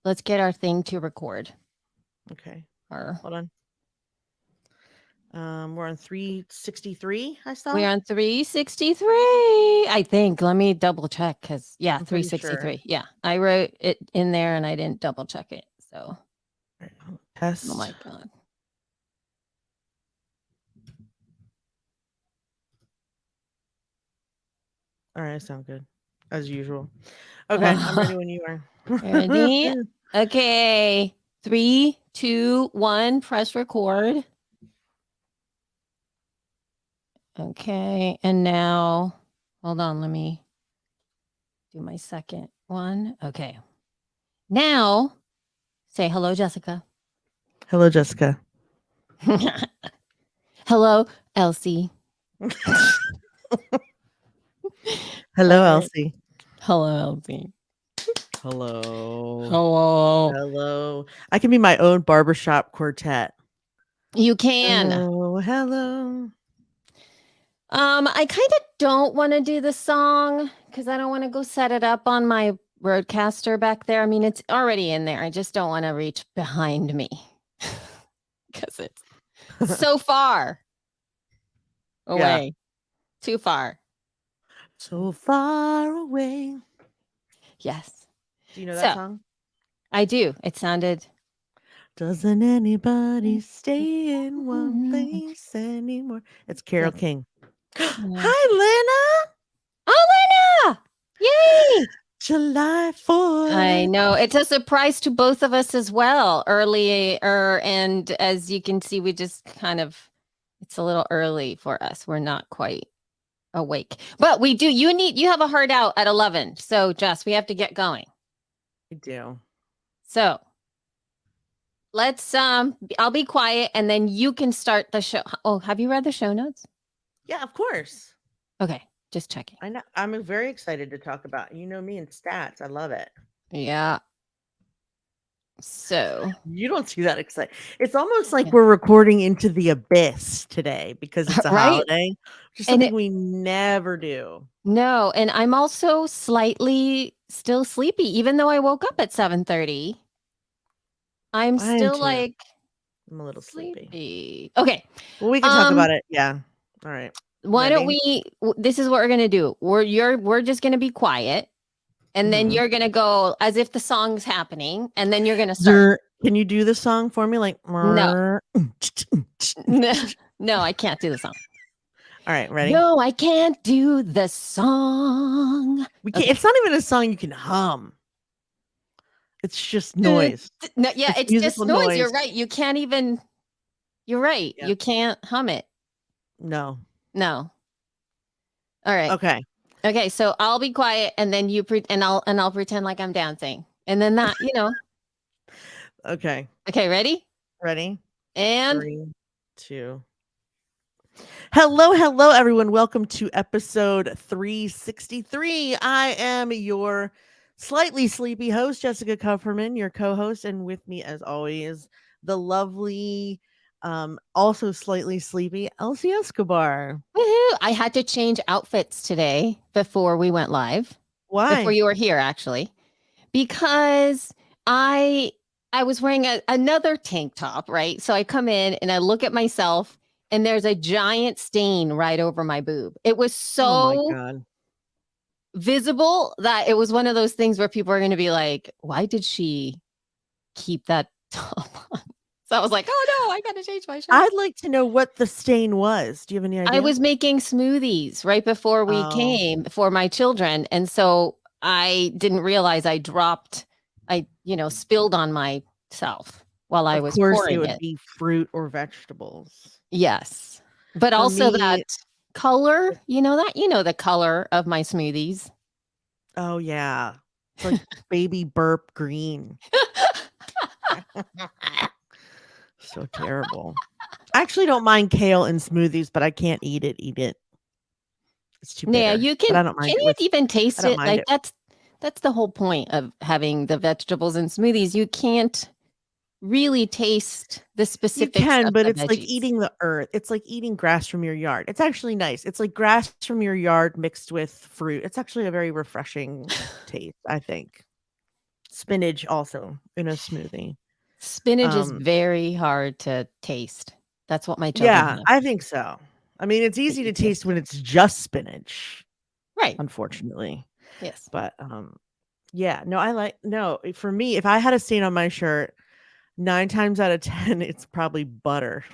let's get our thing to record. Okay. Or Hold on. We're on 363, I we're saw. on 363, I think. Let me double check because I'm pretty sure. 363. Yeah, I wrote it in there and I didn't double check it. So, Right, oh test. my god. All right, sound good as usual. Okay, I'm ready when you are. Ready? Okay. 3, 2, 1. Press record. Okay, and now hold on. Let me do my second one. Okay. Now say hello, Jessica. Hello, Jessica. Hello, Elsie. Hello, All right. Elsie. Hello, Elsie. Hello. Hello. Hello. I can be my own barbershop quartet. You can. Hello. Hello. I kind of don't want to do the song because I don't want to go set it up on my roadcaster back there. I mean, it's already in there. I just don't want to reach behind me because it's so far Yeah. away. Too far. So far away. Yes. Do you know that So song? I do. It sounded. Doesn't anybody stay in one place anymore? It's Carol Yeah. King. Yeah. Hi, Lena. Oh, Lena! Yay! July I 4th. know. It's a surprise to both of us as well. Earlier, and as you can see, we just kind of, it's a little early for us. We're not quite awake. But we do, you have a hard out at 11. So, Jess, we have to get going. I do. So, let's, I'll be quiet and then you can start the show. Oh, have you read the show notes? Yeah, of course. Okay, just checking. I know. I'm very excited to talk about. You know me and stats. I love it. Yeah. So, You don't see that excited. It's almost like yeah. we're recording into the abyss today because it's a Right? holiday, which is And something it, we never do. no, and I'm also slightly still sleepy, even though I woke up at 7:30. I'm I am still too. like I'm a little sleepy. sleepy. Okay. Well, we can talk Um, about it. Yeah. All right. why don't Ready? we this is what we're gonna do. We're just gonna be quiet, and then Mm-hmm. you're gonna go as if the song's happening, and then you're gonna start. Can you do the song for me? Like, No, all no, no, I can't do the song. right, ready? No, I can't do the song. We can't. Okay. It's not even a song you can hum. It's just Uh, noise. No, yeah, It's it's musical just noise. noise. You're right. You can't even. You're right. Yep. You can't hum it. No. No. All right. Okay. Okay, so I'll be quiet and then I'll pretend like I'm dancing. And then Okay. okay, ready? Ready? And 3, 2. Hello, hello, everyone. Welcome to episode 363. I am your slightly sleepy host, Jessica Kupferman, your co-host, and with me, as always, the lovely, also slightly sleepy Elsie Escobar. woohoo, I had to change outfits today before we went live. Before Why? you were here actually, because I I was wearing another tank top, right? So I come in and I look at myself and there's a giant stain right over my boob. It was Oh my so god. visible that it was one of those things where people are going to be like, why did she keep that top on? So I was like, oh no, I got to change my shirt. I'd like to know what the stain was. Do you have any I idea? was making smoothies right before we Oh, came for my children. And so I didn't realize spilled on myself while I of was course it pouring would it. be fruit or vegetables. Yes. But For also that me, color, the color of my smoothies. oh yeah. It's like baby burp green. So terrible. I actually don't mind kale in smoothies, but I can't eat it. It's too Yeah, bitter, you but can I don't can mind it you with even I taste don't it? mind Like it. that's the whole point of having the vegetables in smoothies. You can't really taste the You specifics can, of but the it's like veggies. eating the earth. It's like eating grass from your yard. It's actually nice. It's like grass from your yard mixed with fruit. It's actually a very refreshing taste, I think. spinach also in a smoothie. Spinach is very hard to taste. That's what my children Yeah, have. I think so. I mean, it's easy to Icky. taste when it's just spinach, Right. unfortunately. Yes. But yeah, no, for me, if I had a stain on my shirt, 9 times out of 10, it's probably butter.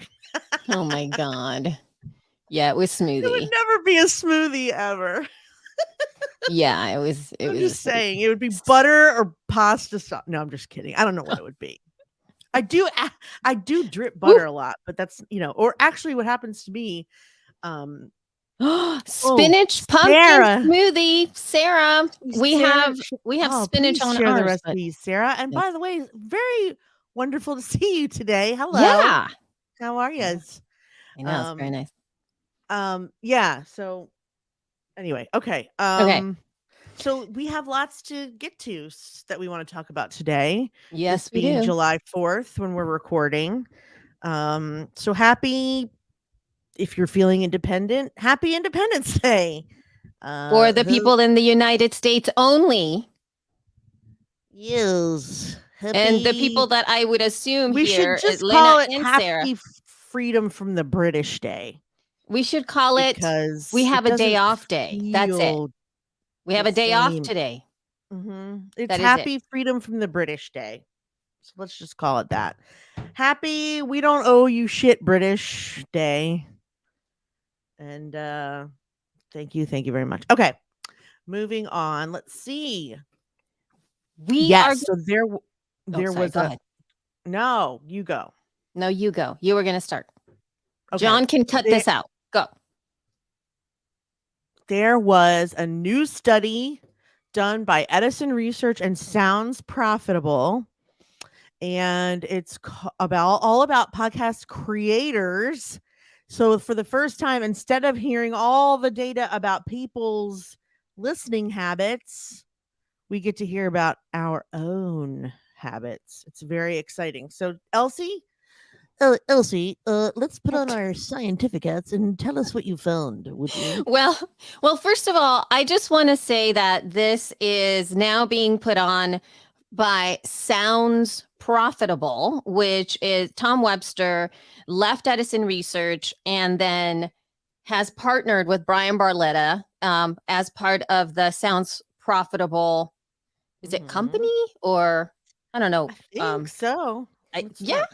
Oh my God. Yeah, it was It would smoothie. never be a smoothie ever. Yeah, it was I'm a just smoothie. saying, it would be butter or pasta sauce. No, I'm just kidding. I don't know what it would be. I do drip butter a lot, but that's, or actually what happens to me, Spinach pumpkin Sarah. smoothie, Sarah. We have spinach Please on share the ours, but recipe, Sarah. And yes. by the way, very wonderful to see you today. Hello. Yeah, How are you? I know it's very nice. Yeah. So anyway, okay. Okay. So we have lots to get to that we want to talk about today. Yes, This we being do. July 4th when we're recording. So happy, if you're feeling independent, happy Independence Day. For the people in the United States only. Yes. And the people that I would assume We should here, just Lena call it and Sarah. Happy Freedom from the British Day. We should call it Because we have it a day doesn't off day. That's it. feel We have the a day off same. today. It's That is it. Happy Freedom from the British Day. So let's just call it that. Happy We Don't Owe You Shit British Day. And thank you very much. Okay, moving on. Let's see. So there was go a ahead. No, you go. No, you go. You were going to start. Okay. John can cut this out. Go. There was a new study done by Edison Research and Sounds Profitable, and it's all about podcast creators. So for the first time, instead of hearing all the data about people's listening habits, we get to hear about our own habits. It's very exciting. So Elsie, let's put on our scientific hats and tell us what you found, would you? Well, first of all, I just want to say that this is now being put on by Sounds Profitable, which is Tom Webster left Edison Research and then has partnered with Brian Barletta as part of the Sounds Profitable. Is it company or I don't know? I think so. Yeah.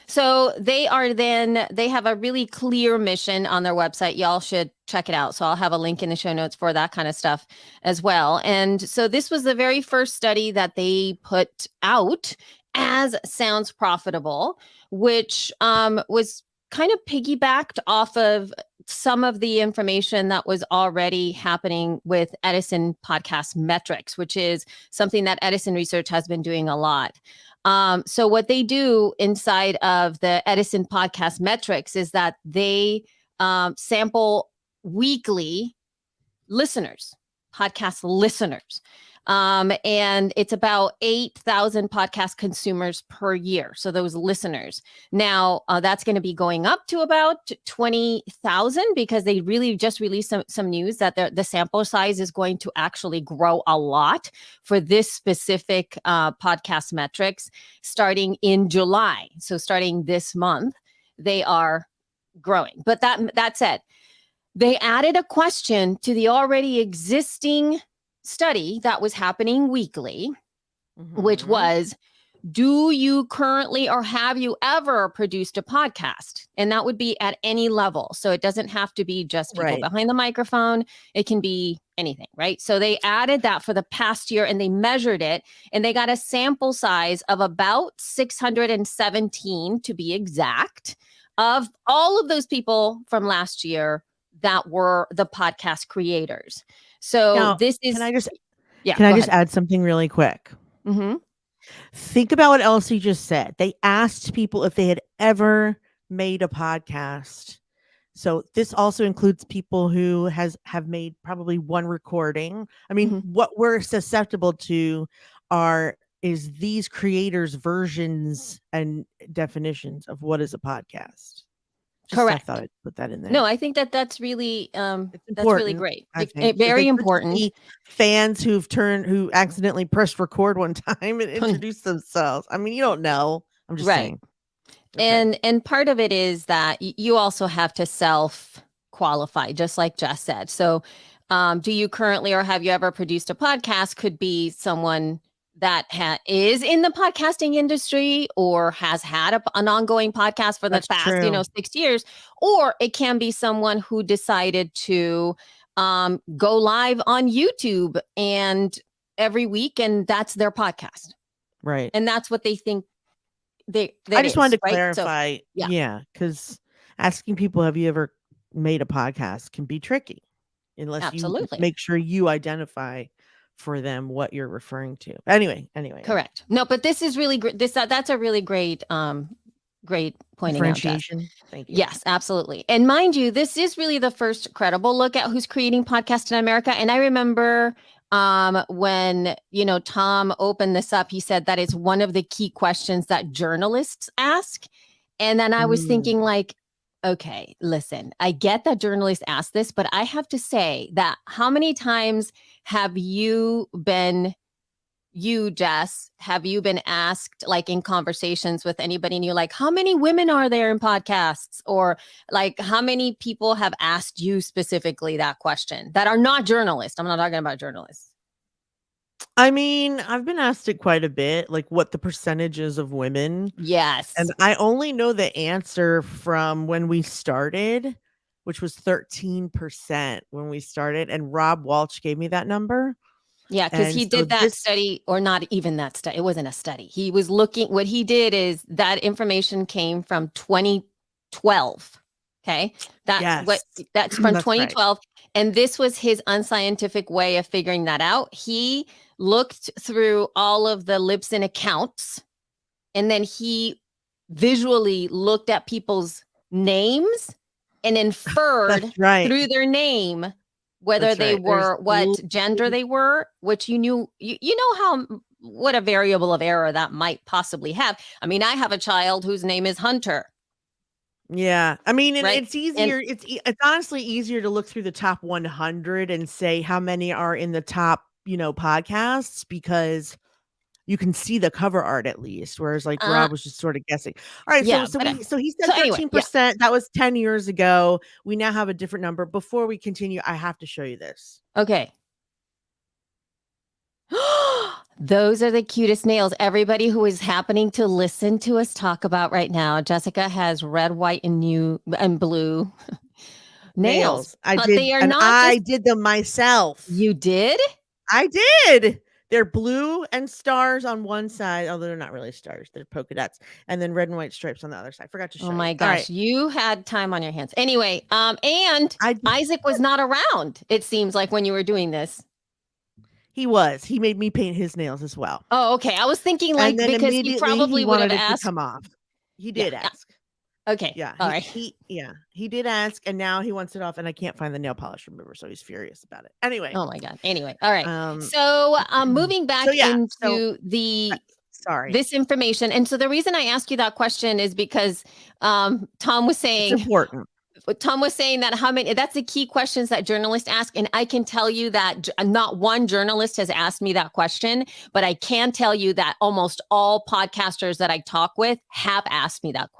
So they have a really clear mission on their website. Y'all should check it out. So I'll have a link in the show notes for that kind of stuff as well. And so this was the very first study that they put out as Sounds Profitable, which was kind of piggybacked off of some of the information that was already happening with Edison Podcast Metrics, which is something that Edison Research has been doing a lot. So what they do inside of the Edison Podcast Metrics is that they sample weekly listeners, podcast listeners. And it's about 8,000 podcast consumers per year. So those listeners. Now, that's going to be going up to about 20,000 because they really just released some news that the sample size is going to actually grow a lot for this specific podcast metrics starting in July. So starting this month, they are growing. But that said, they added a question to the already existing study that was happening weekly, which was, do you currently or have you ever produced a podcast? And that would be at any level. So it doesn't have to be just people behind the microphone. It can be anything, right? So they added that for the past year and they measured it and they got a sample size of about 617 to be exact of all of those people from last year that were the podcast creators. So now, this is. Can I just add something really quick? Think about what Elsie just said. They asked people if they had ever made a podcast. So this also includes people who have made probably one recording. I mean, what we're susceptible to is these creators' versions and definitions of what is a podcast. Just I Correct. thought I'd put that in there. No, I think that that's really It's that's really important, great. I It, think, 'cause very they could just important. be fans who accidentally pressed record one time and introduced themselves. I mean, you don't know. I'm just Right. saying. Okay. And part of it is that you also have to self qualify, just like Jess said. So, do you currently or have you ever produced a podcast? Could be someone that is in the podcasting industry or has had an ongoing podcast for the That's past, true. 6 years, or it can be someone who decided to go live on YouTube and every week, and that's their podcast, Right. and that's what they think I that just is wanted to right. So clarify. yeah. Yeah, because asking people, have you ever made a podcast, can be tricky unless you Absolutely. make sure you identify for them what you're referring to. Anyway. Correct. No, but this is really great. That's a really great great pointing out, Jess. Differentiation. Thank you. Yes, absolutely. And mind you, this is really the first credible look at who's creating podcasts in America. And I remember when, Tom opened this up, he said that it's one of the key questions that journalists ask. And then I was thinking like, okay, listen, I get that journalists ask this, but I have to say that how many times have Jess, have you been asked, like in conversations with anybody, and you're like, how many women are there in podcasts? Or like, how many people have asked you specifically that question that are not journalists? I'm not talking about journalists. I mean, I've been asked it quite a bit, like what the percentages of women. Yes. And I only know the answer from when we started, which was 13% when we started. And Rob Walsh gave me that number. Yeah, because he did that study, or not even that study. It wasn't a study. He was looking, what he did is that information came from 2012. Okay. That's from That's 2012. Right. And this was his unscientific way of figuring that out. He looked through all of the Libsyn accounts, and then he visually looked at people's names and inferred through their name whether they were what gender they were, which you know what a variable of error that might possibly have. I mean, I have a child whose name is Hunter. Yeah. I mean, right? It's easier. It's honestly easier to look through the top 100 and say how many are in the top, podcasts, because you can see the cover art at least. Whereas like Rob was just sort of guessing. All right. Yeah, so he said 13%. Anyway, that was 10 years ago. We now have a different number. Before we continue, I have to show you this. Okay. Those are the cutest nails. Everybody who is happening to listen to us talk about right now, Jessica has red, white, and blue nails. I did them myself. You did? I did. They're blue and stars on one side, although they're not really stars. They're polka dots, and then red and white stripes on the other side. Forgot to show you. Oh my gosh, right. You had time on your hands. Anyway, and Isaac was not around, it seems like, when you were doing this. He was. He made me paint his nails as well. Oh, okay. I was thinking like, because he probably would have asked. To come off. He did ask. Okay. Yeah. All right. He did ask, and now he wants it off, and I can't find the nail polish remover, so he's furious about it. Anyway. Oh my God. Anyway. All right. So moving back into this information. And so the reason I ask you that question is because Tom was saying it's important. Tom was saying that that's the key questions that journalists ask. And I can tell you that not one journalist has asked me that question, but I can tell you that almost all podcasters that I talk with have asked me that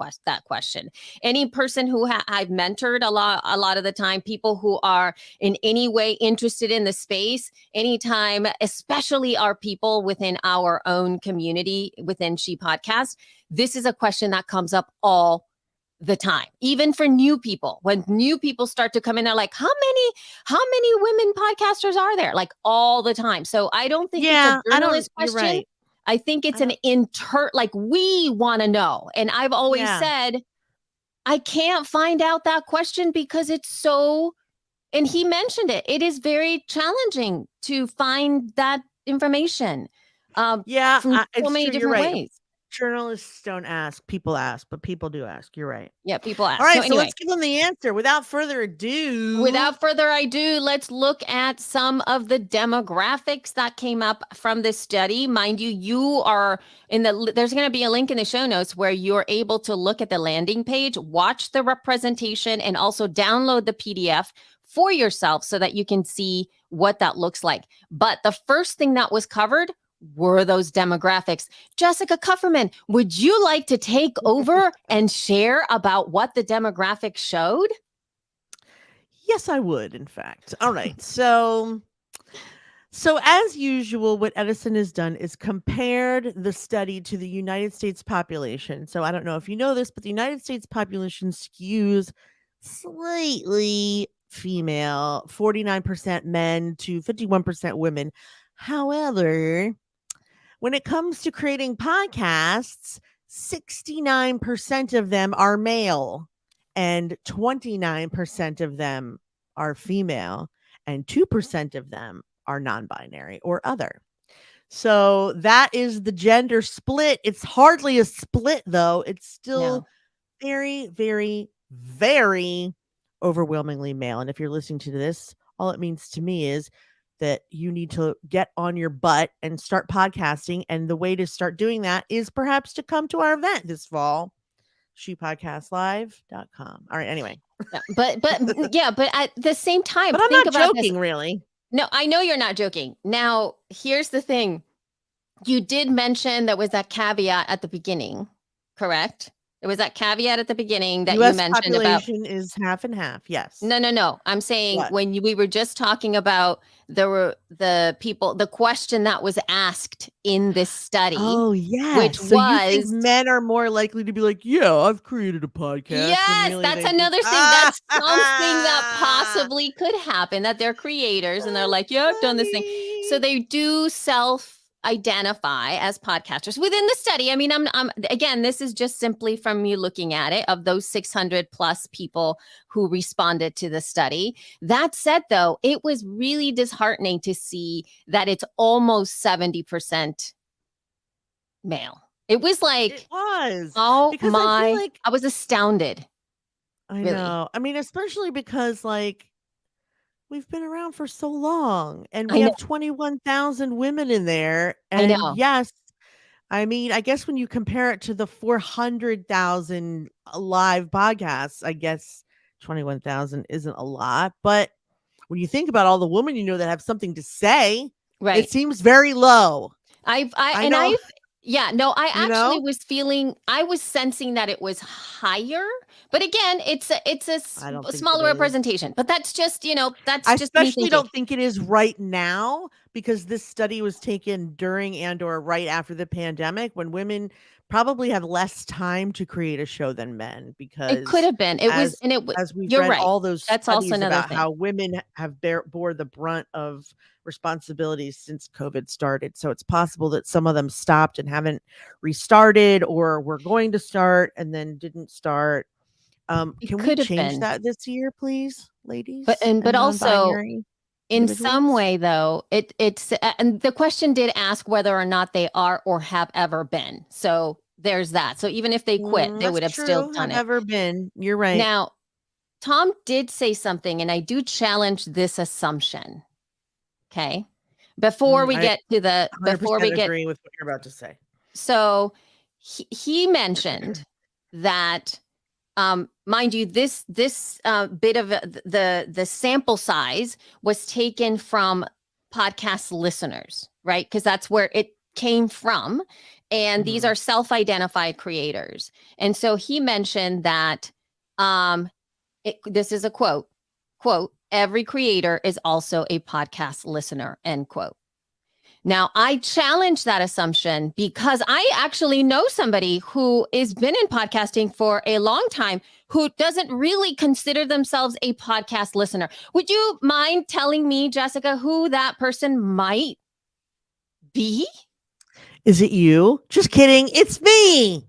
question. Any person who I've mentored a lot of the time, people who are in any way interested in the space, anytime, especially our people within our own community within She Podcast, this is a question that comes up all the time, even for new people. When new people start to come in, they're like, how many women podcasters are there? Like all the time. So I don't think it's a journalist question. Right. I think it's like we want to know. And I've always said, I can't find out that question because it's so, and he mentioned it, it is very challenging to find that information. From so many different ways. Journalists don't ask, people ask, but people do ask. You're right. Yeah, people ask. All right, So so anyway, let's give them the answer without further ado. without further ado, let's look at some of the demographics that came up from this study. Mind you, you are there's going to be a link in the show notes where you're able to look at the landing page, watch the representation, and also download the PDF for yourself so that you can see what that looks like. But the first thing that was covered were those demographics. Jessica Kupferman, would you like to take over and share about what the demographics showed? Yes, I would, in fact. All right. So as usual, what Edison has done is compared the study to the United States population. So I don't know if you know this, but the United States population skews slightly female, 49% men to 51% women. However, when it comes to creating podcasts, 69% of them are male and 29% of them are female and 2% of them are non-binary or other. So that is the gender split. It's hardly a split though. It's still very, very, very overwhelmingly male. And if you're listening to this, all it means to me is that you need to get on your butt and start podcasting. And the way to start doing that is perhaps to come to our event this fall, shepodcastlive.com. All right. Anyway. But at the same time, but I'm not joking, really. No, I know you're not joking. Now, here's the thing. You did mention there was that caveat at the beginning, correct? There was that caveat at the beginning that US you mentioned about population is half and half. Yes. No. I'm saying What? when we were just talking about the question that was asked in this study. Oh, yes. Which so was, you think men are more likely to be like, yeah, I've created a podcast. Yes, really that's they another think, thing. That's something that possibly could happen, that they're creators and they're like, yeah, I've done this thing. So they do self-identify as podcasters within the study. I mean, I'm again, this is just simply from you looking at it, of those 600 plus people who responded to the study. That said, though, it was really disheartening to see that it's almost 70% male. It was like, it was. oh Because my, I was astounded. I Really. know. I mean, especially because like we've been around for so long and we have 21,000 women in there. And yes, I mean, I guess when you compare it to the 400,000 live podcasts, I guess 21,000 isn't a lot. But when you think about all the women you know that have something to say, right, it seems very low. I was sensing that it was higher, but again, it's a smaller representation. But that's just, I especially don't think it is right now, because this study was taken during and or right after the pandemic, when women probably have less time to create a show than men, because it could have been. As we've you're read right. all those that's studies also about how women have bore the brunt of responsibilities since COVID started. So it's possible that some of them stopped and haven't restarted, or were going to start and then didn't start. Can we change that this year, please, ladies? But also, in some way, though, it's and the question did ask whether or not they are or have ever been. So there's that. So even if they quit, they would have still done it. Ever been? You're right. Now, Tom did say something, and I do challenge this assumption. Okay, before we get to the agree with what you're about to say. So he mentioned that. Mind you, this bit of the sample size was taken from podcast listeners, right? Because that's where it came from. And these are self-identified creators. And so he mentioned that this is a quote, every creator is also a podcast listener, end quote. Now, I challenge that assumption because I actually know somebody who has been in podcasting for a long time who doesn't really consider themselves a podcast listener. Would you mind telling me, Jessica, who that person might be? Is it you? Just kidding. It's me.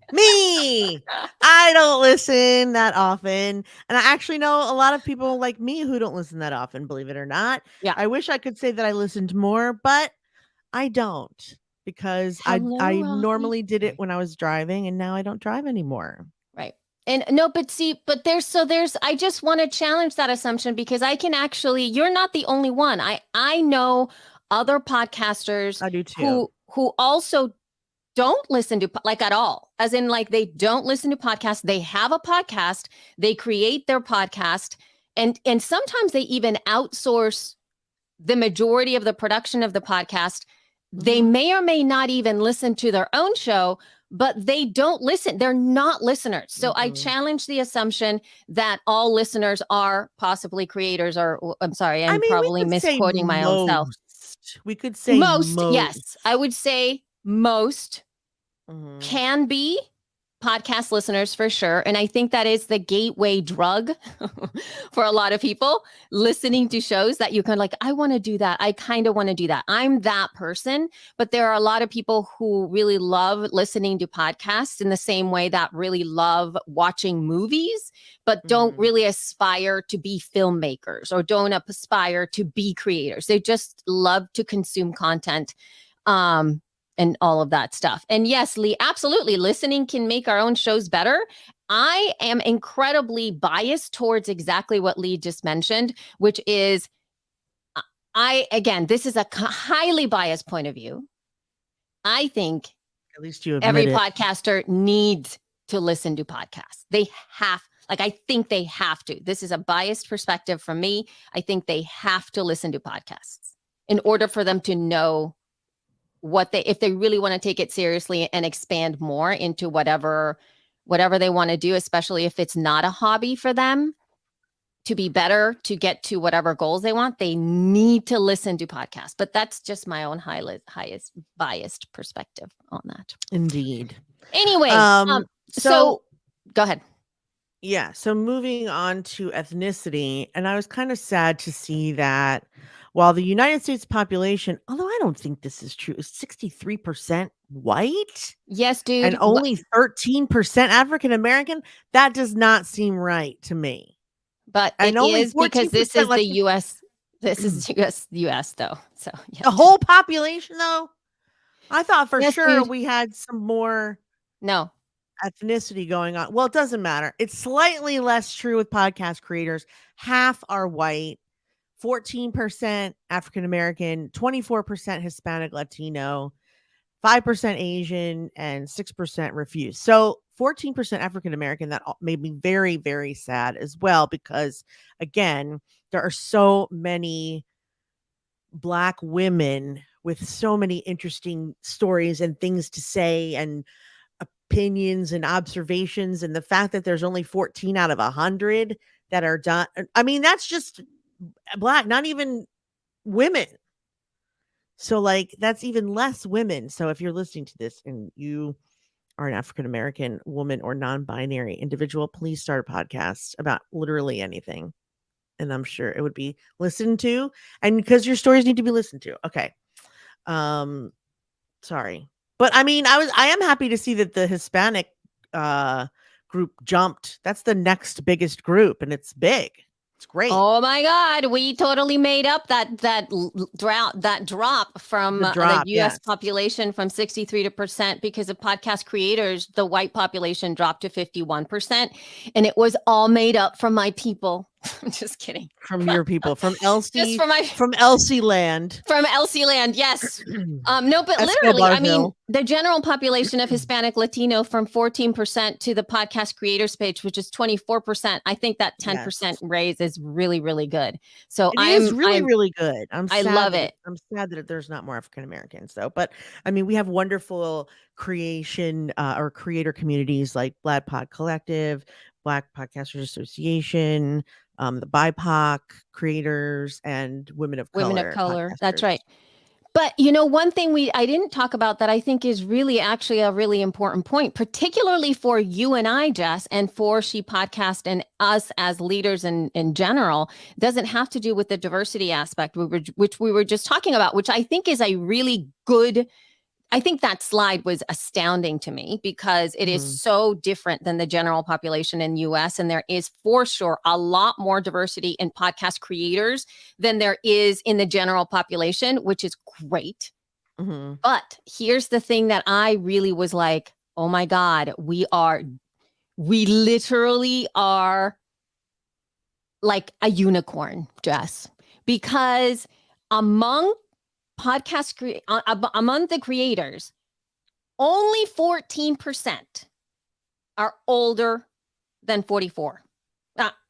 I don't listen that often. And I actually know a lot of people like me who don't listen that often, believe it or not. Yeah. I wish I could say that I listened more, but I don't, because Hello, I Rocky. normally did it when I was driving, and now I don't drive anymore. Right. And no, but see, but there's I just want to challenge that assumption because I can actually, you're not the only one. I know other podcasters I do too. who also don't listen to like at all, as in like they don't listen to podcasts. They have a podcast, they create their podcast, and sometimes they even outsource the majority of the production of the podcast. They may or may not even listen to their own show, but they don't listen. They're not listeners. So I challenge the assumption that all listeners are possibly creators, or I'm sorry, I'm probably misquoting my own self. We could say most. Yes, I would say most can be podcast listeners for sure. And I think that is the gateway drug for a lot of people, listening to shows that you can like, I want to do that. I kind of want to do that. I'm that person. But there are a lot of people who really love listening to podcasts in the same way that really love watching movies, but don't really aspire to be filmmakers or don't aspire to be creators. They just love to consume content. And all of that stuff. And yes, Lee, absolutely. Listening can make our own shows better. I am incredibly biased towards exactly what Lee just mentioned, which is, again, this is a highly biased point of view. I think at least you every podcaster needs to listen to podcasts. They have, I think they have to. This is a biased perspective from me. I think they have to listen to podcasts in order for them to know if they really want to take it seriously and expand more into whatever they want to do, especially if it's not a hobby for them, to be better, to get to whatever goals they want, they need to listen to podcasts. But that's just my own highest biased perspective on that. Indeed. Anyway, so go ahead. Yeah. So moving on to ethnicity, and I was kind of sad to see that while the United States population, although I don't think this is true, is 63% white. Yes, dude. And only 13% African American. That does not seem right to me. But it is because this is the U.S. This is U.S. though. So the whole population, though. I thought for sure dude. we had some more ethnicity going on. Well, it doesn't matter. It's slightly less true with podcast creators. Half are white, 14% African American, 24% Hispanic Latino, 5% Asian, and 6% refuse. So 14% African American, that made me very, very sad as well, because again, there are so many Black women with so many interesting stories and things to say and opinions and observations. And the fact that there's only 14 out of 100 that are done. I mean, that's just Black, not even women. So that's even less women. So if you're listening to this and you are an African-American woman or non-binary individual, please start a podcast about literally anything. And I'm sure it would be listened to, and because your stories need to be listened to. Okay. Sorry. But I mean, I am happy to see that the Hispanic group jumped. That's the next biggest group, and it's big. It's great. Oh my God, we totally made up that drop from the U.S. population from 63% because of podcast creators. The white population dropped to 51%, and it was all made up from my people. I'm just kidding. From your people, from Elsie, from Elsie land. From Elsie land, yes. No, but literally, I mean, the general population of Hispanic Latino from 14% to the podcast creators page, which is 24%. I think that 10% raise is really, really good. So it is really good. I love it. I'm sad that there's not more African Americans though. But I mean, we have wonderful creation or creator communities like Black Pod Collective, Black Podcasters Association, the BIPOC creators, and women of color. That's right. But one thing I didn't talk about that I think is really actually a really important point, particularly for you and I, Jess, and for She Podcast and us as leaders in general, doesn't have to do with the diversity aspect, which we were just talking about, which I think is a really good. I think that slide was astounding to me because it is so different than the general population in the US. And there is for sure a lot more diversity in podcast creators than there is in the general population, which is great. Mhm. But here's the thing that I really was like, oh my God, we literally are like a unicorn, Jess, because among among the creators, only 14% are older than 44.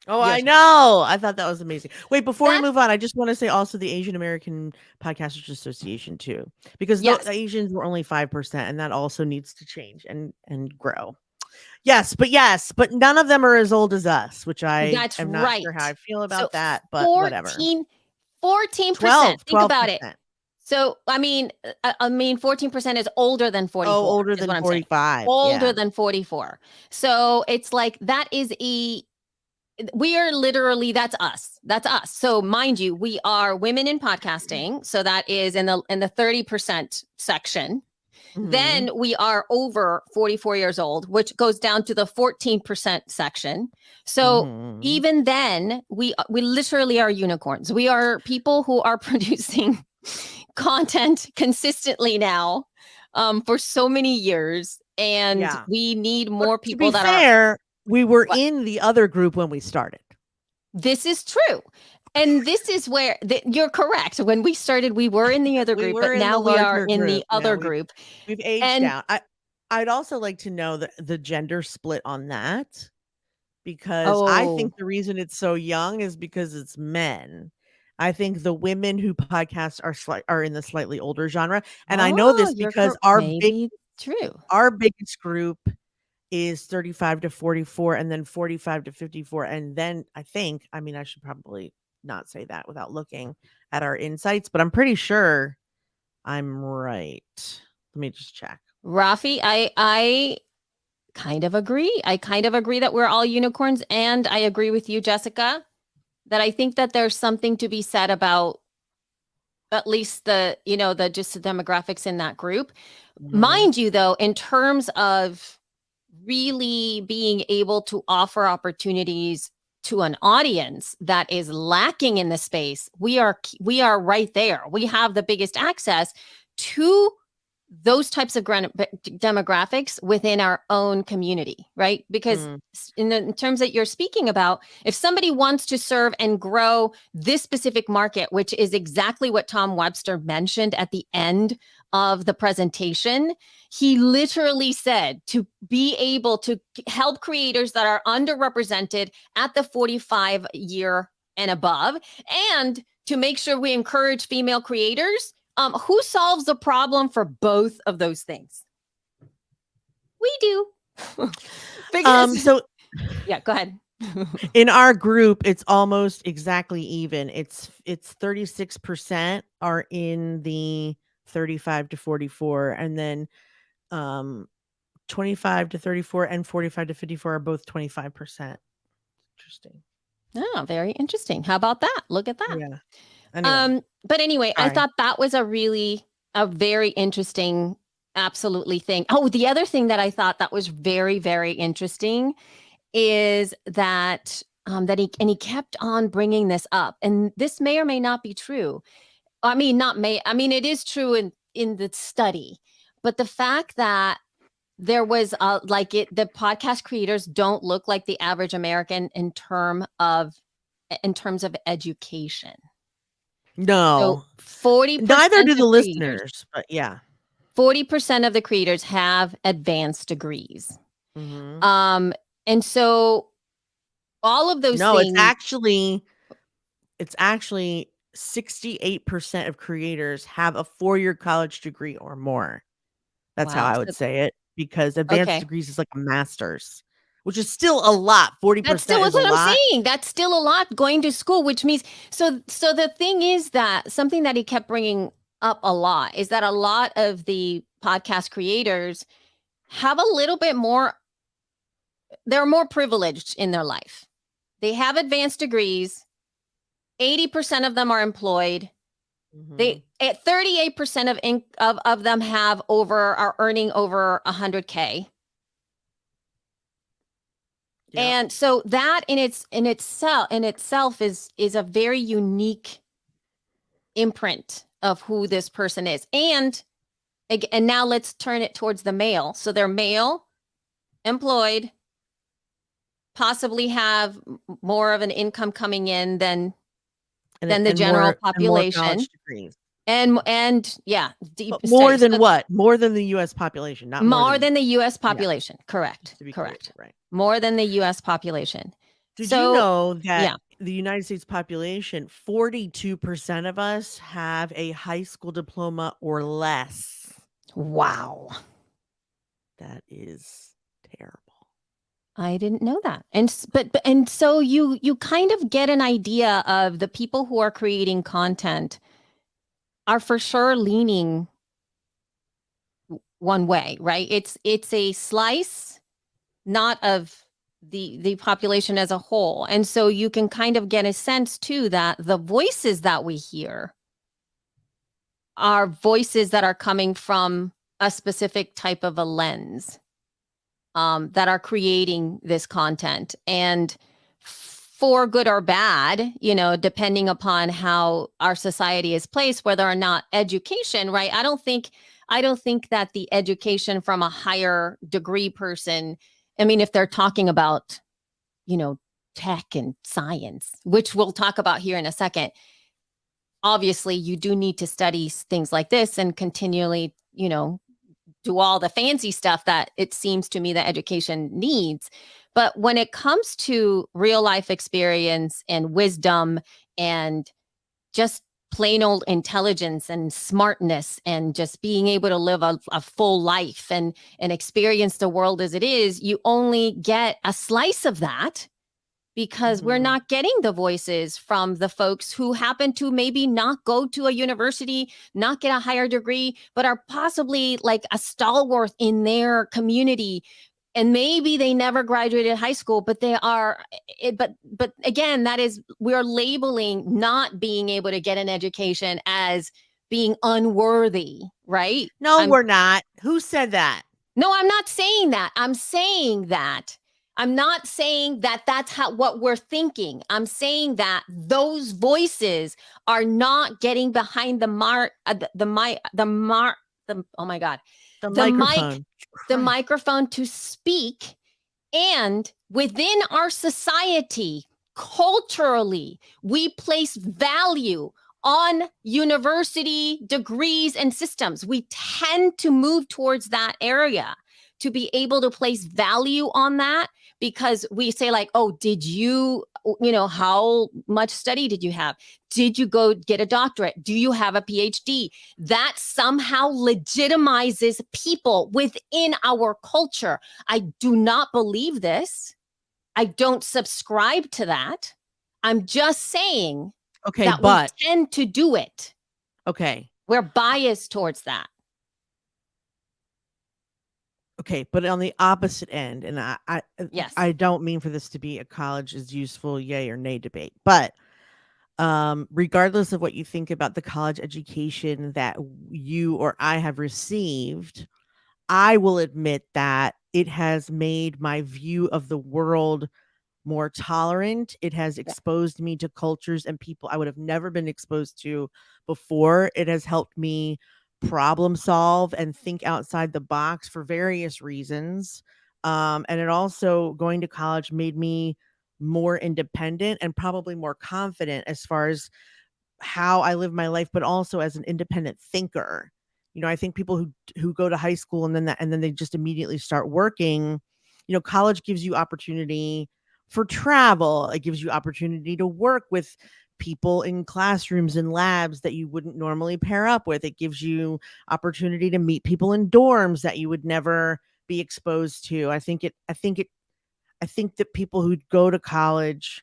Oh, Years I old. know. I thought that was amazing. Wait, before we That's move on, I just want to say also the Asian American Podcasters Association too, because the yes, Asians were only 5%, and that also needs to change and grow. Yes, but none of them are as old as us, which I that's am not sure how I right. feel So about that, but whatever. 14%. 12, Think about it. 12%. So, I mean, 14% is older than Oh, 44, older is than what I'm saying. 45. Older Yeah. than 44. So it's like we are literally, that's us. That's us. So mind you, we are women in podcasting. So that is in the 30% section. Mhm. Then we are over 44 years old, which goes down to the 14% section. So Mhm. even then, we literally are unicorns. We are people who are producing content consistently now for so many years, and Yeah. we need But more to be people that are. fair, we were What? in the other group when we started. This is true. And this is where you're correct. When we started, we were in the other We group, were but in now the we are larger in the group. other Now group. we've aged And out. I'd also like to know the gender split on that, because I oh, think the reason it's so young is because it's men. I think the women who podcast are in the slightly older genre, and I know this you're because correct. Maybe true. our biggest group is 35 to 44, and then 45 to 54, and then I mean, I should probably not say that without looking at our insights, but I'm pretty sure I'm right. Let me just check. Rafi, I kind of agree. I kind of agree that we're all unicorns, and I agree with you, Jessica, that I think that there's something to be said about at least the just the demographics in that group. Mhm. Mind you, though, in terms of really being able to offer opportunities to an audience that is lacking in the space, we are right there. We have the biggest access to those types of demographics within our own community, right? Because Mm. in terms that you're speaking about, if somebody wants to serve and grow this specific market, which is exactly what Tom Webster mentioned at the end of the presentation, he literally said to be able to help creators that are underrepresented at the 45 year and above, and to make sure we encourage female creators. Who solves the problem for both of those things? We do. Because So yeah, go ahead. in our group, it's almost exactly even. It's 36% are in the 35 to 44, and then 25 to 34 and 45 to 54 are both 25%. Interesting. Oh, very interesting. How about that? Look at that. Yeah. Anyway, But anyway, I sorry. thought that was a very interesting, absolutely thing. Oh, the other thing that I thought that was very, very interesting is that he kept on bringing this up, and this may or may not be true. I mean, not may. I mean, it is true in the study, but the fact that there was the podcast creators don't look like the average American in terms of education. So No. 40% Neither do the of creators, listeners, but yeah. 40% of the creators have advanced degrees. Mhm. And so all of those No, things. it's actually 68% of creators have a 4-year college degree or more. That's how Wow. I would say it, because advanced Okay. degrees is like a master's, which is still a lot. That's still 40% is a what I'm lot. saying. That's still a lot going to school, which means so the thing is that something that he kept bringing up a lot is that a lot of the podcast creators have a little bit more, they're more privileged in their life. They have advanced degrees. 80% of them are employed. Mhm. 38% of them are earning over 100K. Yep. And so that in itself is a very unique imprint of who this person is. And And now let's turn it towards the male. So they're male, employed, possibly have more of an income coming in than the general population. And more college degrees. And yeah, deep But more studies. than what? More than the U.S. population, not more than the U.S. population. Yeah. Correct. Correct. Clear, right. More than the U.S. population. Did you know that the United States population, 42% of us have a high school diploma or less? Wow. That is terrible. I didn't know that. And so you kind of get an idea of the people who are creating content are for sure leaning one way, right? It's a slice, not of the population as a whole. And so you can kind of get a sense too that the voices that we hear are voices that are coming from a specific type of a lens, that are creating this content. And for good or bad, depending upon how our society is placed, whether or not education, right? I don't think that the education from a higher degree person, I mean, if they're talking about, tech and science, which we'll talk about here in a second, obviously you do need to study things like this and continually, do all the fancy stuff that it seems to me that education needs. But when it comes to real life experience and wisdom and just plain old intelligence and smartness and just being able to live a full life and experience the world as it is, you only get a slice of that because we're not getting the voices from the folks who happen to maybe not go to a university, not get a higher degree, but are possibly like a stalwart in their community. And maybe they never graduated high school, but they are, but again, we're labeling not being able to get an education as being unworthy, right? No, we're not. Who said that? No, I'm not saying that. I'm saying that. I'm not saying that that's what we're thinking. I'm saying that those voices are not getting behind the microphone to speak. And within our society, culturally, we place value on university degrees and systems. We tend to move towards that area to be able to place value on that, because we say like, oh, did you, how much study did you have? Did you go get a doctorate? Do you have a PhD? That somehow legitimizes people within our culture. I do not believe this. I don't subscribe to that. I'm just saying that we tend to do it. Okay. We're biased towards that. Okay, but on the opposite end, and I don't mean for this to be a college is useful, yay or nay debate, but regardless of what you think about the college education that you or I have received, I will admit that it has made my view of the world more tolerant. It has exposed me to cultures and people I would have never been exposed to before. It has helped me problem solve and think outside the box for various reasons. And it also, going to college, made me more independent and probably more confident as far as how I live my life, but also as an independent thinker. I think people who go to high school and then they just immediately start working, college gives you opportunity for travel. It gives you opportunity to work with people in classrooms and labs that you wouldn't normally pair up with. It gives you opportunity to meet people in dorms that you would never be exposed to. I think that people who go to college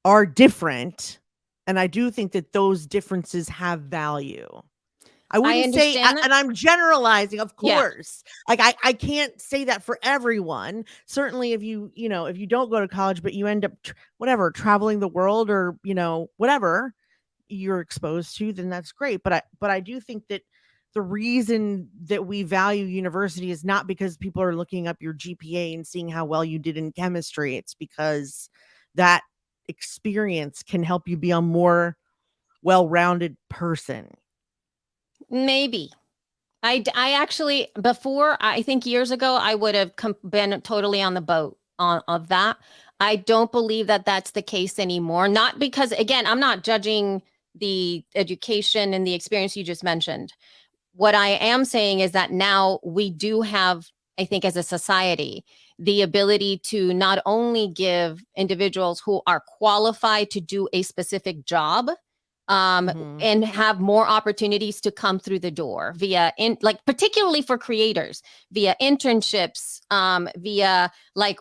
are different, and I do think that those differences have value. I wouldn't say, and I'm generalizing, of course. Yeah. Like I can't say that for everyone. Certainly, if you don't go to college, but you end up traveling the world or whatever you're exposed to, then that's great. But I do think that the reason that we value university is not because people are looking up your GPA and seeing how well you did in chemistry. It's because that experience can help you be a more well-rounded person. Maybe. I actually, before, I think years ago, I would have been totally on the boat of that. I don't believe that that's the case anymore. Not because, again, I'm not judging the education and the experience you just mentioned. What I am saying is that now we do have, I think, as a society, the ability to not only give individuals who are qualified to do a specific job, Mhm. and have more opportunities to come through the door via like particularly for creators via internships, via like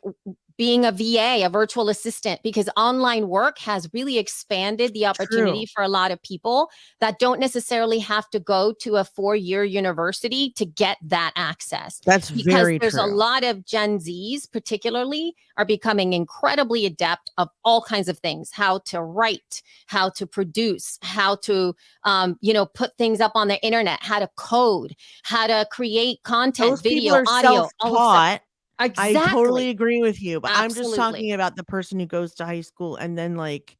being a VA, a virtual assistant, because online work has really expanded the opportunity True. for a lot of people that don't necessarily have to go to a 4-year university to get that access. That's Because very there's a true. lot of Gen Zs, particularly, are becoming incredibly adept of all kinds of things: how to write, how to produce, how to, put things up on the internet, how to code, how to create content, Those people video, are audio, all of stuff. self-taught. I totally Exactly. agree with you, but I'm just Absolutely. talking about the person who goes to high school and then like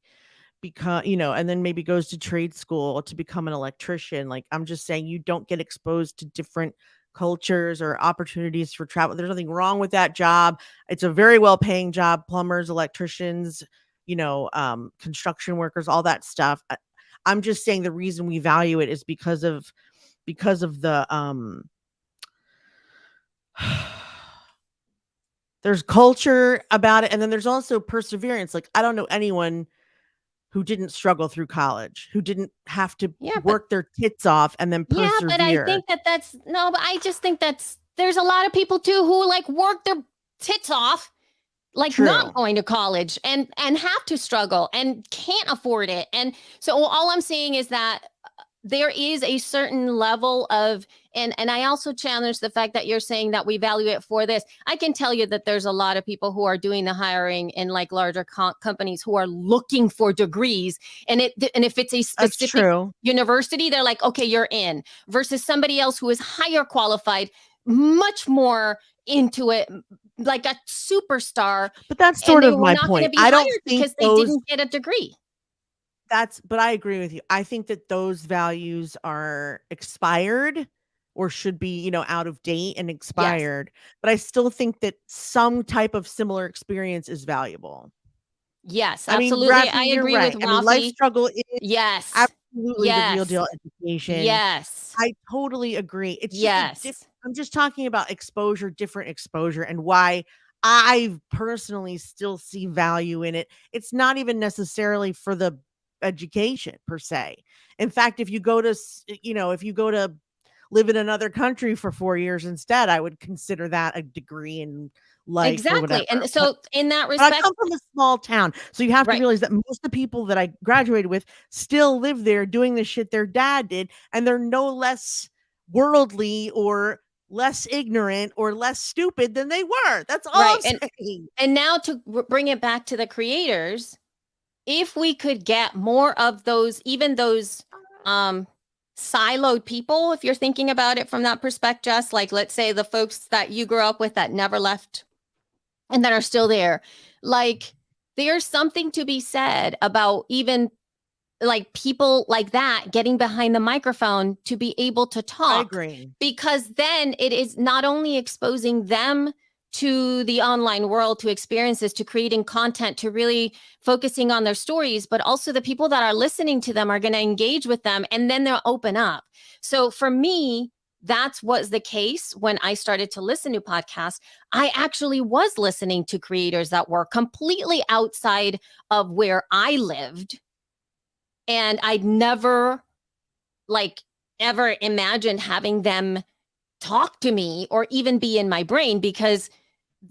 become, and then maybe goes to trade school to become an electrician. Like I'm just saying you don't get exposed to different cultures or opportunities for travel. There's nothing wrong with that job. It's a very well paying job, plumbers, electricians, construction workers, all that stuff. I'm just saying the reason we value it is because of the there's culture about it, and then there's also perseverance. Like I don't know anyone who didn't struggle through college, who didn't have to Yeah, but work their tits off and then yeah, but I persevere. think that that's no, but I just think there's a lot of people too who like work their tits off, like not True. going to college and have to struggle and can't afford it. And so all I'm saying is that there is a certain level of, and I also challenge the fact that you're saying that we value it for this. I can tell you that there's a lot of people who are doing the hiring in like larger companies who are looking for degrees, and if it's a That's specific true. university, they're like, okay, you're in, versus somebody else who is higher qualified, much more into it, like a superstar, But that's and sort they of were my not going to point. be I don't hired think because they those didn't get a degree. but I agree with you. I think that those values are expired or should be, out of date and Yes. expired, but I still think that some type of similar experience is valuable. Yes, I mean, absolutely. I Rafi, you're agree with right. I mean, life Rafi. struggle is Yes. absolutely the real Yes. deal education. Yes. I totally agree. It's just Yes. I'm just talking about exposure, different exposure, and why I personally still see value in it. It's not even necessarily for the education per se. In fact, if you go to live in another country for 4 years instead, I would consider that a degree in life or whatever. Exactly. And But so in that but I respect, come from a small town, so you have to right. realize that most of the people that I graduated with still live there doing the shit their dad did, and they're no less worldly or less ignorant or less stupid than they were. That's all Right. I'm saying. And now to bring it back to the creators, if we could get more of those, even those um siloed people, if you're thinking about it from that perspective, just like let's say the folks that you grew up with that never left and that are still there, like there's something to be said about even like people like that getting behind the microphone to be able to I talk, agree. because then it is not only exposing them to the online world, to experiences, to creating content, to really focusing on their stories, but also the people that are listening to them are going to engage with them and then they'll open up. So for me, that's was the case when I started to listen to podcasts. I actually was listening to creators that were completely outside of where I lived, and I'd never like ever imagined having them talk to me or even be in my brain because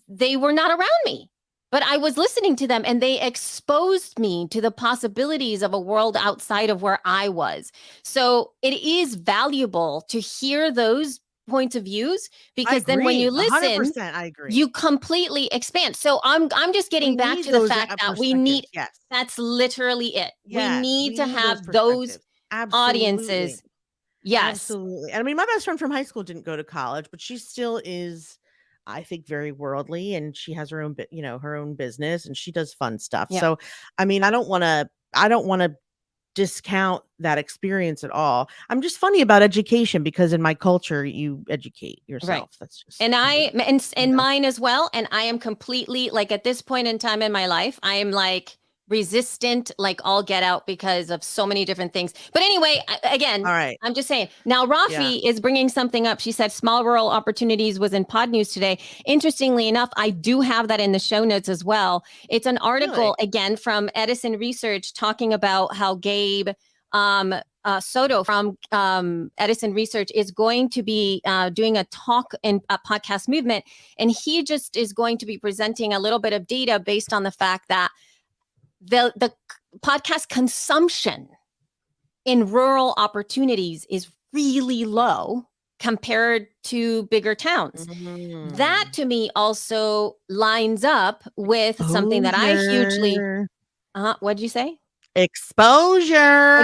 they were not around me. But I was listening to them and they exposed me to the possibilities of a world outside of where I was. So it is valuable to hear those points of views, I because then when agree. you listen, 100% I agree. you completely expand. So I'm just We getting back need to the those fact that we need, perspectives. Yes. that's literally it. We Yes, need we to need those have those perspectives. Absolutely. audiences. Yes. Absolutely. And I mean, my best friend from high school didn't go to college, but she still is, I think, very worldly, and she has her own, her own business, and she does fun stuff. Yeah. So, I mean, I don't want to discount that experience at all. I'm just funny about education because in my culture, you educate yourself. That's just And you know? mine as well. And I am completely like at this point in time in my life, I am like resistant, like all get out because of so many different things. But anyway, again, All right. I'm just saying. Now, Yeah. Rafi is bringing something up. She said small rural opportunities was in Pod News today. Interestingly enough, I do have that in the show notes as well. It's an article again from Edison Research talking about how Gabe Soto from Edison Research is going to be doing a talk in a podcast movement. And he just is going to be presenting a little bit of data based on the fact that the podcast consumption in rural opportunities is really low compared to bigger towns. That to me also lines up with something that I hugely what'd you say? Exposure.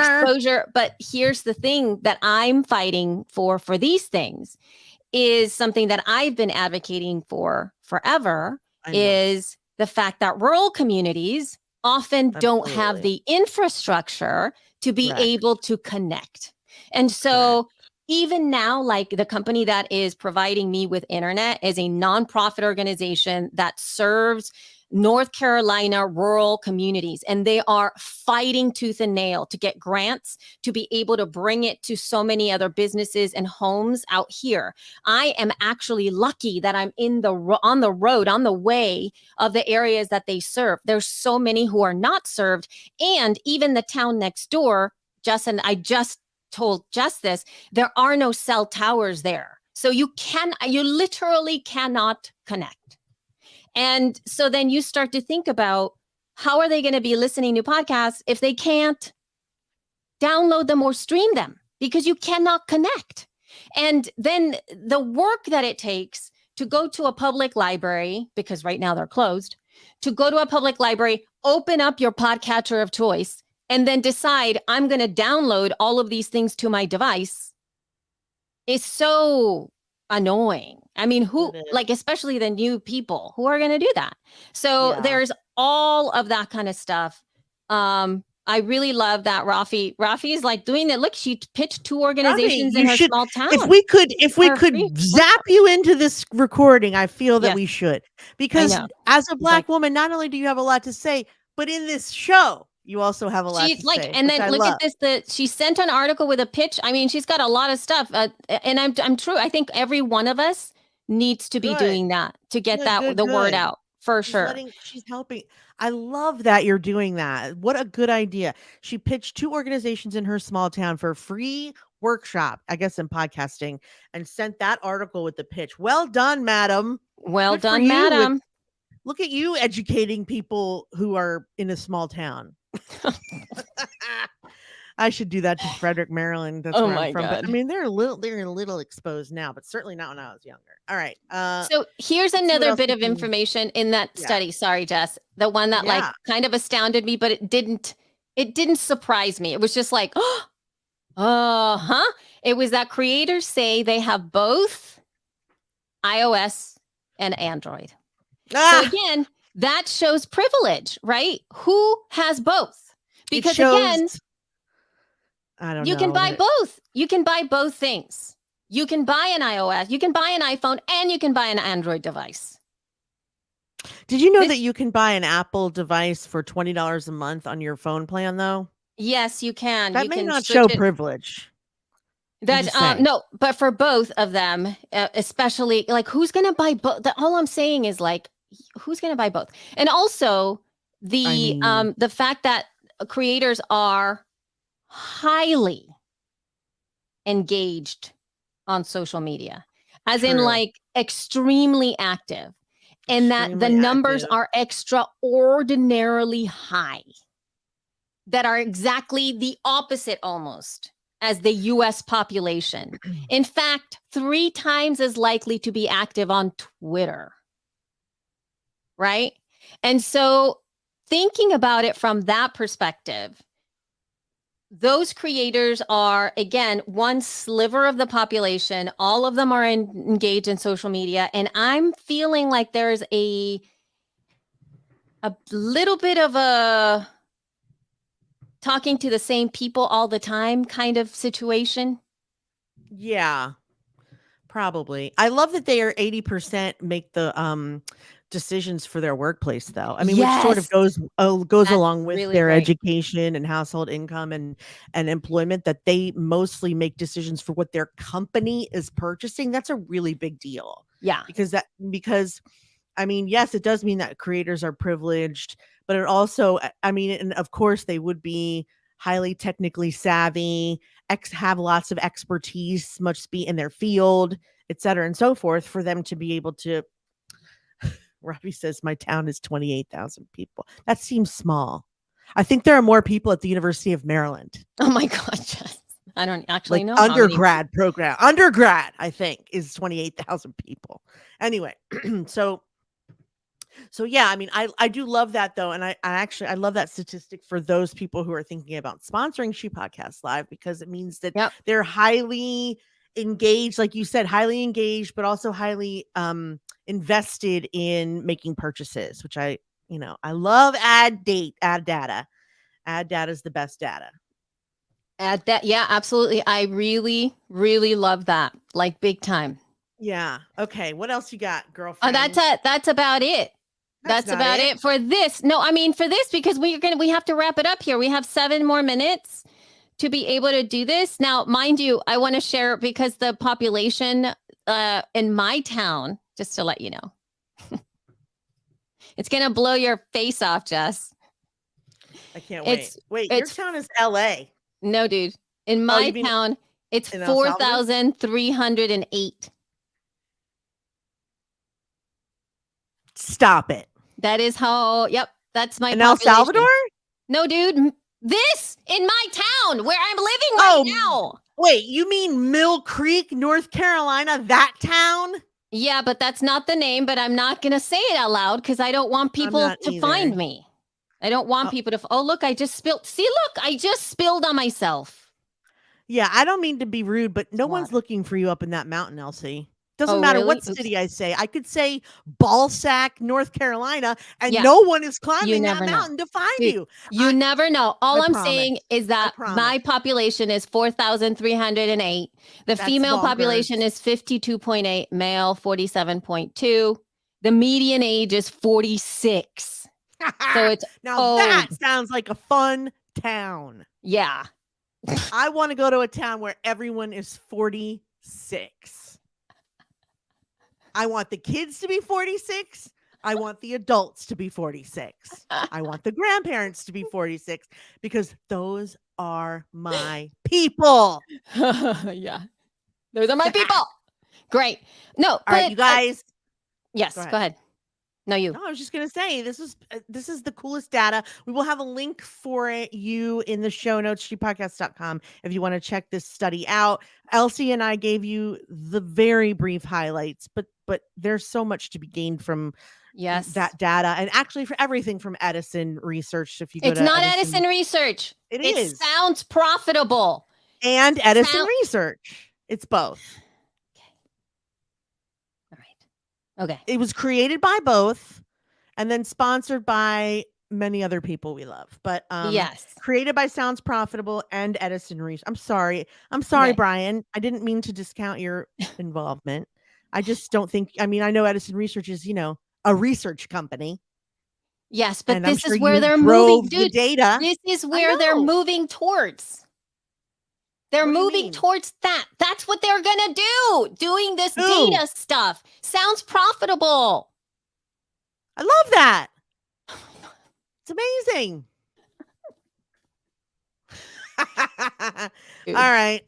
But here's the thing that I'm fighting for these things is something that I've been advocating for forever is the fact that rural communities often don't have the infrastructure to be able to connect. And so even now, like the company that is providing me with internet is a nonprofit organization that serves North Carolina rural communities, and they are fighting tooth and nail to get grants to be able to bring it to so many other businesses and homes out here. I am actually lucky that I'm on the way of the areas that they serve. There's so many who are not served, and even the town next door, Justin, I just told Jess this, there are no cell towers there. So you literally cannot connect. And so then you start to think about how are they going to be listening to podcasts if they can't download them or stream them because you cannot connect. And then the work that it takes to go to a public library, because right now they're closed, to go to a public library, open up your podcatcher of choice, and then decide I'm going to download all of these things to my device is so annoying. I mean, especially the new people who are going to do that. So there's all of that kind of stuff. I really love that Rafi is like doing that. Look, she pitched 2 organizations in her small town. If we could zap you into this recording, I feel that we should, because as a Black woman, not only do you have a lot to say, but in this show, you also have a lot to say. And then look at this. She sent an article with a pitch. I mean, she's got a lot of stuff. And I'm true. I think every one of us needs to be doing that to get the word out for sure. She's helping. I love that you're doing that. What a good idea. She pitched 2 organizations in her small town for a free workshop, I guess, in podcasting, and sent that article with the pitch. Well done, madam. Well done, madam. Look at you educating people who are in a small town. I should do that to Frederick, Maryland. That's where I'm from. God. But, I mean, they're a little exposed now, but certainly not when I was younger. All right. So here's another bit of information in that study. Sorry, Jess. The one that like kind of astounded me, but it didn't surprise me. It was just like, It was that creators say they have both iOS and Android. So again, that shows privilege, right? Who has both? Because again, you can buy both. You can buy both things. You can buy an iOS, you can buy an iPhone, and you can buy an Android device. Did you know that you can buy an Apple device for $20 a month on your phone plan, though? Yes, you can. That may not show privilege. No, but for both of them, especially like who's going to buy both? All I'm saying is like, who's going to buy both? And also the fact that creators are highly engaged on social media, as in like extremely active, and that the numbers are extraordinarily high, that are exactly the opposite almost as the US population. In fact, 3 times as likely to be active on Twitter. Right? And so thinking about it from that perspective, those creators are, again, one sliver of the population. All of them are engaged in social media. And I'm feeling like there's a little bit of a talking to the same people all the time kind of situation. Yeah, probably. I love that they are 80% make the decisions for their workplace, though. I mean, which sort of Yes. goes That's along with really their great. education and household income and employment, that they mostly make decisions for what their company is purchasing. That's a really big deal. Yeah. Because I mean, yes, it does mean that creators are privileged, but it also, I mean, and of course they would be highly technically savvy, have lots of expertise, must be in their field, et cetera, and so forth, for them to be able to. Robbie says my town is 28,000 people. That seems small. I think there are more people at the University of Maryland. Oh my God, Jess. I don't actually Like know how many. undergrad program. Undergrad, I think, is 28,000 people. Anyway, so yeah, I mean, I do love that, though, and I actually I love that statistic for those people who are thinking about sponsoring She Podcast Live, because it means that Yep. they're highly engaged, like you said, highly engaged, but also highly invested in making purchases, which I love. Ad data. Ad data is the best data. At that, yeah, absolutely. I really, really love that. Like big time. Yeah. Okay. What else you got, girlfriend? That's about it. That's not about it for this. No, I mean for this, because we have to wrap it up here. We have 7 more minutes to be able to do this. Now, mind you, I want to share, because the population in my town, just to let you know, it's gonna blow your face off, Jess. I can't wait. Wait, your town is LA. No, dude. In my town, it's 4,308. Stop it. That is how, yep, that's my in El Salvador? No, dude. This in my town where I'm living right now. Wait, you mean Mill Creek, North Carolina, that town? Yeah, but that's not the name, but I'm not going to say it out loud because I don't want people to find me. I don't want people to, oh, look, I just spilled. See, look, I just spilled on myself. Yeah, I don't mean to be rude, but no one's looking for you up in that mountain, Elsie. Doesn't matter what city I say. I could say Balsac, North Carolina, and no one is climbing that mountain to find you. You never know. All I'm saying is that my population is 4,308. The female population is 52.8, male 47.2. The median age is 46. So it's now that sounds like a fun town. Yeah. I want to go to a town where everyone is 46. I want the kids to be 46. I want the adults to be 46. I want the grandparents to be 46, because those are my people. Yeah. Those are my people. Great. No, all right, you guys. Yes, go ahead. No, you. No, I was just going to say, this is the coolest data. We will have a link for you in the show notes, shepodcast.com, if you want to check this study out. Elsie and I gave you the very brief highlights, but there's so much to be gained from that data, and actually for everything from Edison Research. If you go it's not Edison Research. It sounds profitable. And Edison Research. It's both. Okay. It was created by both and then sponsored by many other people we love. But yes, created by Sounds Profitable and Edison Research. I'm sorry, okay. Brian. I didn't mean to discount your involvement. I just don't think, I mean, I know Edison Research is, a research company. Yes, but this is where they're moving, dude. Data. This is where they're moving towards. They're moving towards that. That's what they're going to do. Doing this data stuff. Sounds profitable. I love that. It's amazing. All right.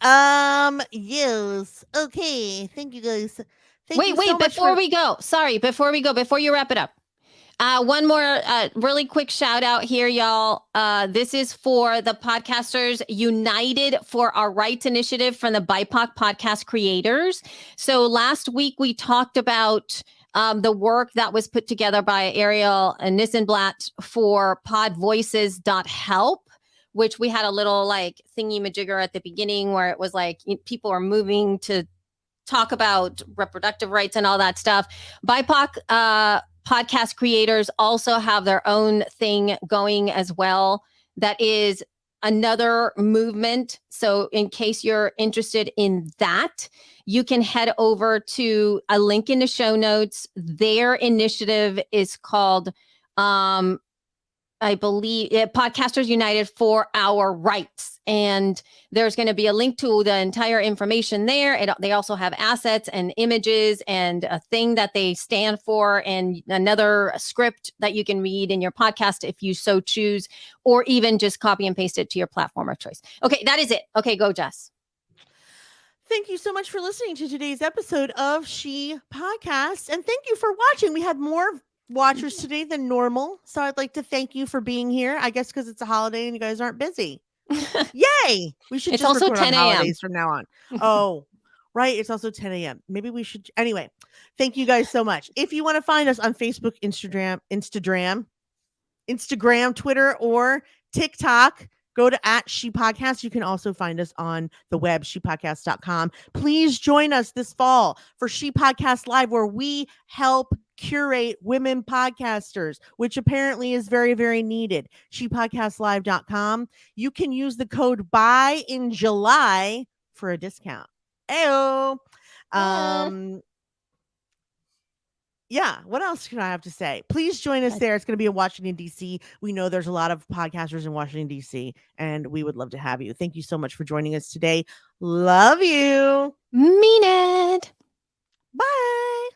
Yes. Okay. Thank you guys. Wait, before we go. Sorry, before you wrap it up. One more really quick shout out here, y'all. This is for the Podcasters United for Our Rights initiative from the BIPOC podcast creators. So last week we talked about the work that was put together by Ariel and Nissenblatt for podvoices.help, which we had a little like thingy majigger at the beginning where it was like people are moving to talk about reproductive rights and all that stuff. BIPOC podcast creators also have their own thing going as well. That is another movement. So in case you're interested in that, you can head over to a link in the show notes. Their initiative is called, I believe, Podcasters United for Our Rights. And there's going to be a link to the entire information there. They also have assets and images and a thing that they stand for and another script that you can read in your podcast if you so choose, or even just copy and paste it to your platform of choice. Okay, that is it. Okay, go, Jess. Thank you so much for listening to today's episode of She Podcast. And thank you for watching. We had more watchers today than normal. So I'd like to thank you for being here. I guess because it's a holiday and you guys aren't busy. Yay! We should It's just also record 10 on a.m. holidays from now on. Oh, right. It's also 10 a.m. Maybe we should. Anyway, thank you guys so much. If you want to find us on Facebook, Instagram, Twitter, or TikTok, go to @ShePodcast. You can also find us on the web, shepodcast.com. Please join us this fall for She Podcast Live, where we help curate women podcasters, which apparently is very, very needed. shepodcastlive.com. You can use the code BUY in July for a discount. Ayo. Yeah, what else can I have to say? Please join us there. It's going to be in Washington, D.C. We know there's a lot of podcasters in Washington, D.C., and we would love to have you. Thank you so much for joining us today. Love you. Mean it. Bye.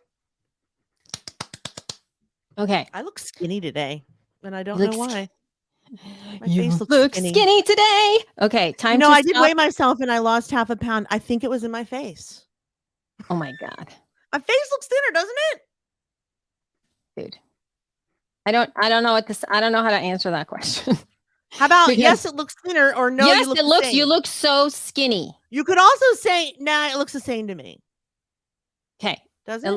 Okay. I look skinny today, and I don't know why. My You face looks look skinny. skinny today. Okay, time No, to I did stop. weigh myself, and I lost half a pound. I think it was in my face. Oh my God. My face looks thinner, doesn't it? Dude. I don't know I don't know how to answer that question. How about Because- yes, it looks thinner, or no, yes, you look it the looks same? you look so skinny. You could also say, nah, it looks the same to me. Okay. Does it? It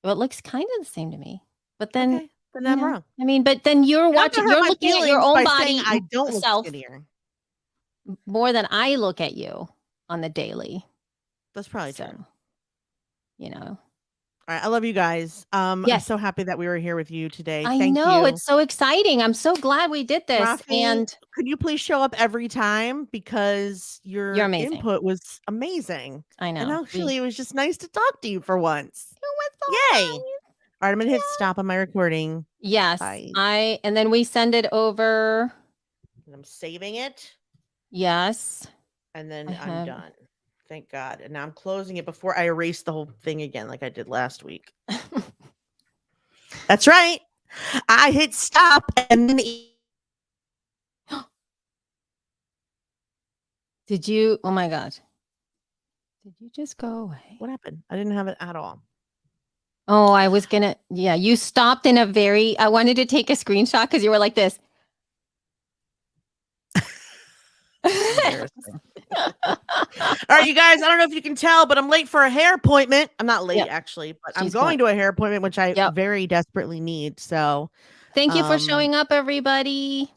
looks kind of the same to me. But then Okay, then I'm wrong. I mean, but then you're Not to watching, hurt you're my looking at your feelings own by body saying I don't look self skinnier. more than I look at you on the daily. That's probably So, true. you know. All right, I love you guys. I'm Yes. so happy that we were here with you today. I Thank know you. it's so exciting. I'm so glad we did this. Rafi, And could you please show up every time, because your You're amazing. input was amazing. I know. And actually, it was just nice to talk to you for once. It was so Yay. nice. All right, I'm gonna hit stop on my recording. Yes. Bye. And then we send it over. And I'm saving it, Yes. and then I I'm have- done. Thank God. And now I'm closing it before I erase the whole thing again, like I did last week. That's right. I hit stop and then Did you? Oh my God. Did you just go away? what happened? I didn't have it at all. Oh, I was gonna. Yeah, you stopped in a very. I wanted to take a screenshot because you were like this. Embarrassing. All right, you guys, I don't know if you can tell, but I'm late for a hair appointment. I'm not late, Yep. actually, but I'm She's going to a hair appointment, which I Yep. very desperately need. So Thank you for Um, showing up, everybody.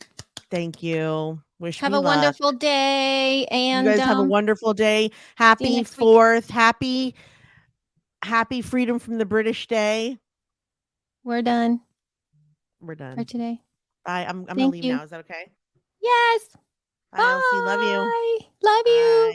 thank you. Wish Have me a luck. wonderful day. And You guys have a wonderful day. Happy next week. 4th. Happy Freedom from the British Day. we're done We're for done. today. Bye. I'm gonna Thank leave you. now. Is that okay? Yes. Bye, Elsie. Love you. Bye. Love you.